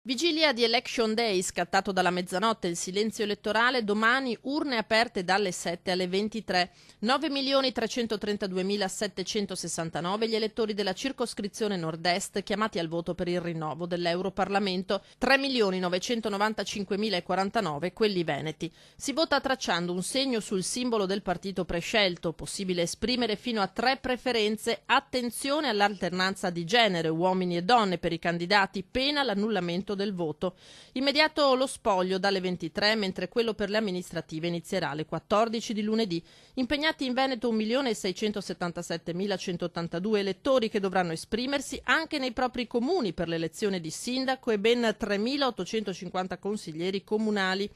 Vigilia di Election Day, scattato dalla mezzanotte il silenzio elettorale, domani urne aperte dalle 7 alle 23. 9.332.769 gli elettori della circoscrizione nord-est chiamati al voto per il rinnovo dell'Europarlamento, 3.995.049 quelli veneti. Si vota tracciando un segno sul simbolo del partito prescelto, possibile esprimere fino a 3 preferenze, attenzione all'alternanza di genere, uomini e donne per i candidati, pena l'annullamento del voto. Immediato lo spoglio dalle 23, mentre quello per le amministrative inizierà alle 14 di lunedì. Impegnati in Veneto 1.677.182 elettori che dovranno esprimersi anche nei propri comuni per l'elezione di sindaco e ben 3.850 consiglieri comunali.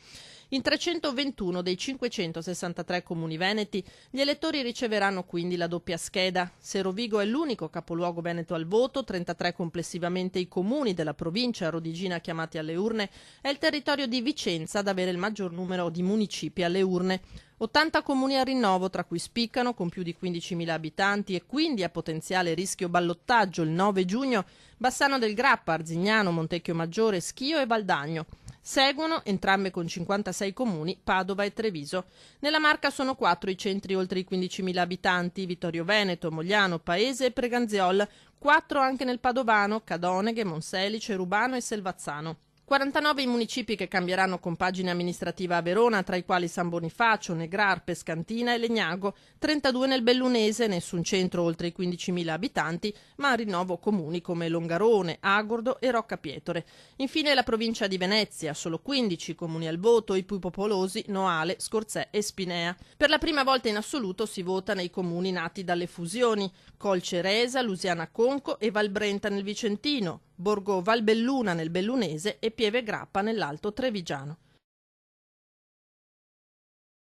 In 321 dei 563 comuni veneti gli elettori riceveranno quindi la doppia scheda. Se Rovigo è l'unico capoluogo veneto al voto, 33 complessivamente i comuni della provincia rodigina chiamati alle urne, è il territorio di Vicenza ad avere il maggior numero di municipi alle urne. 80 comuni a rinnovo, tra cui spiccano, con più di 15.000 abitanti e quindi a potenziale rischio ballottaggio il 9 giugno, Bassano del Grappa, Arzignano, Montecchio Maggiore, Schio e Valdagno. Seguono, entrambe con 56 comuni, Padova e Treviso. Nella Marca sono 4 i centri oltre i 15.000 abitanti, Vittorio Veneto, Mogliano, Paese e Preganziol, 4 anche nel Padovano, Cadoneghe, Monselice, Rubano e Selvazzano. 49 i municipi che cambieranno compagine amministrativa a Verona, tra i quali San Bonifacio, Negrar, Pescantina e Legnago, 32 nel Bellunese, nessun centro oltre i 15.000 abitanti, ma a rinnovo comuni come Longarone, Agordo e Roccapietore. Infine la provincia di Venezia, solo 15 comuni al voto, i più popolosi Noale, Scorzè e Spinea. Per la prima volta in assoluto si vota nei comuni nati dalle fusioni, Colceresa, Lusiana Conco e Valbrenta nel Vicentino, Borgo Valbelluna nel Bellunese e Pieve Grappa nell'Alto Trevigiano.